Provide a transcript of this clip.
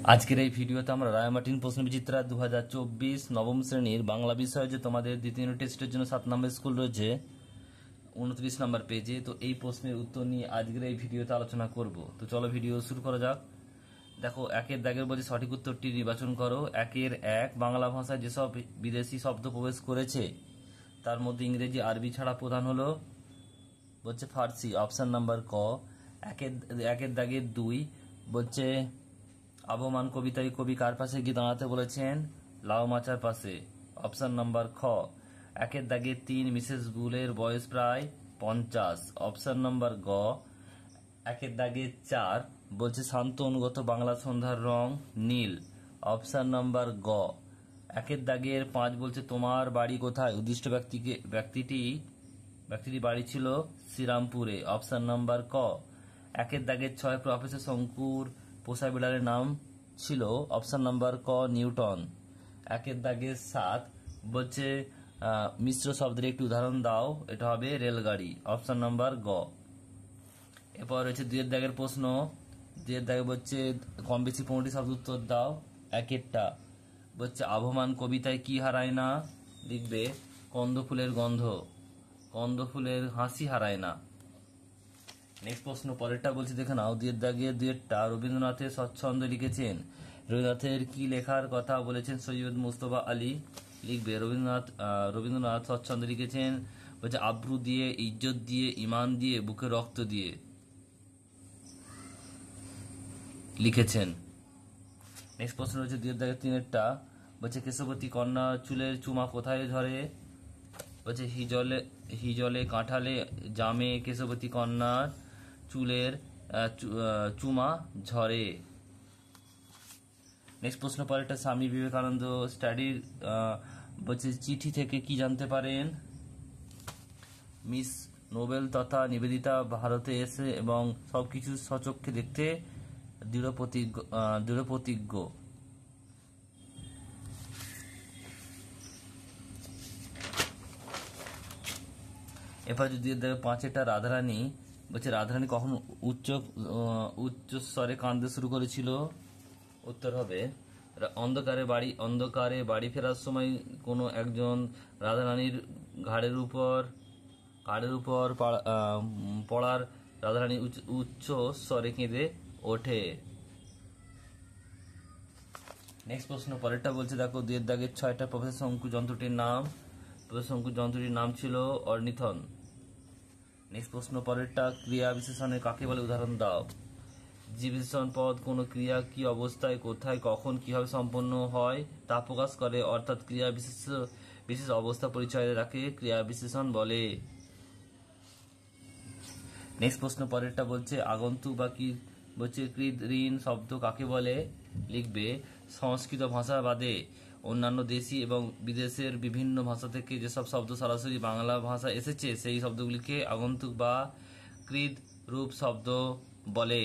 আজকের এই ভিডিওতে আমরা রায়মার্টিন প্রশ্নবিচিত্রা 2024 নবম শ্রেণীর বাংলা বিষয়ে যে তোমাদের দ্বিতীয় ইউনিট টেস্টের জন্য 7 নম্বর স্কুল রয়েছে 29 নম্বর পেজে, তো এই প্রশ্নের উত্তর নিয়ে আজকের এই ভিডিওতে আলোচনা করব। তো চলো ভিডিও শুরু করা যাক। দেখো, একের দাগের বলছে সঠিক উত্তরটি নির্বাচন করো। একের এক, বাংলা ভাষায় যেসব বিদেশি শব্দ প্রবেশ করেছে তার মধ্যে ইংরেজি আরবি ছাড়া প্রধান হলো বলছে ফার্সি, অপশন নাম্বার ক। একের দাগের দুই বলছে আবহমান কবিতায় কবি কার পাশে গিয়ে দাঁড়াতে বলেছেন? লাউ মাচার পাশে, অপশন নাম্বার খ। একের দাগের তিন, মিসেস বুলের বয়স প্রায় 50, অপশন নাম্বার গ। একের দাগের চার বলছে শান্ত অনুগত বাংলা সন্ধ্যার রং নীল, অপশন নাম্বার গ। একের দাগের পাঁচ বলছে তোমার বাড়ি কোথায়? উদ্দিষ্ট ব্যক্তিটি বাড়ি ছিল শ্রীরামপুরে, অপশন নাম্বার ক। একের দাগের ছয়, প্রফেসর শঙ্কুর পোষা বিড়ালের নাম ছিল, অপশন নাম্বার ক নিউটন। একের দাগের সাত বলছে মিশ্র শব্দের একটি উদাহরণ দাও, এটা হবে রেলগাড়ি, অপশন নাম্বার গ। এরপর রয়েছে দুইয়ের দাগের প্রশ্ন। দুইয়ের দাগে বলছে কম বেশি 15টি শব্দ উত্তর দাও। একেরটা বলছে আবহমান কবিতায় কি হারায় না? লিখবে কন্দ ফুলের গন্ধ, কন্দ ফুলের হাসি হারায় না। নেক্সট প্রশ্ন পরেরটা বলছি দেখে নাও। দুইয়ের দাগে দুইয়েরটা, রবীন্দ্রনাথের স্বচ্ছন্দে লিখেছেন। রবীন্দ্রনাথের কি লেখার কথা বলেছেন সৈয়দ মুস্তফা আলী? লিখবে রবীন্দ্রনাথ স্বচ্ছন্দে লিখেছেন বলছে আব্রু দিয়ে, ইজ্জত দিয়ে, ইমান দিয়ে, বুকে রক্ত দিয়ে লিখেছেন। নেক্সট প্রশ্ন রয়েছে দুইয়ের দাগে তিনেরটা, বলছে কেশবতী কন্যা চুলের চুমা কোথায় ধরে? বলছে হিজলে, কাঁঠালে, জামে কেশবতী কন্যার চুলের চুমা ঝরে। নেক্সট প্রশ্ন পরেরটা, স্বামী বিবেকানন্দ স্টাডির বলছে চিঠি থেকে কি জানতে পারেন? মিস নোবেল তথা নিবেদিতা ভারতে এসে এবং সবকিছু স্বচক্ষে দেখতে দৃঢ় প্রতিজ্ঞ। এরপর যদি পাঁচেরটা, রাধারানী বলছে রাধারানী কখন উচ্চ স্বরে কাঁদতে শুরু করেছিল? উত্তর হবে অন্ধকারে বাড়ি ফেরার সময় কোনো একজন রাধারানীর ঘাড়ের উপর পড়ার রাধারানী উচ্চ স্বরে কেঁদে ওঠে। নেক্সট প্রশ্ন পরেরটা বলছে দেখো দুইয়ের দাগের ছয়টা, প্রফেসর শঙ্কু যন্ত্রটির নাম ছিল অর্নিথন। নেক্সট প্রশ্ন পরেরটা, ক্রিয়া বিশেষণের কাকে বলে উদাহরণ দাও। যে বিশেষণ পদ কোনো ক্রিয়া কি অবস্থায়, কোথায়, কখন, কিভাবে সম্পন্ন হয় তা প্রকাশ করে, অর্থাৎ ক্রিয়া বিশেষ অবস্থা পরিচয় রাখে ক্রিয়া বিশেষণ বলে। নেক্সট প্রশ্ন পরেরটা বলছে আগন্তুক বা কি বলছে কৃদ ঋণ শব্দ কাকে বলে? লিখবে সংস্কৃত ভাষা বাদে অন্যান্য দেশি এবং বিদেশের বিভিন্ন ভাষা থেকে যেসব শব্দ সরাসরি বাংলা ভাষা এসেছে সেই শব্দগুলিকে আগন্তুক বা কৃদ রূপ শব্দ বলে।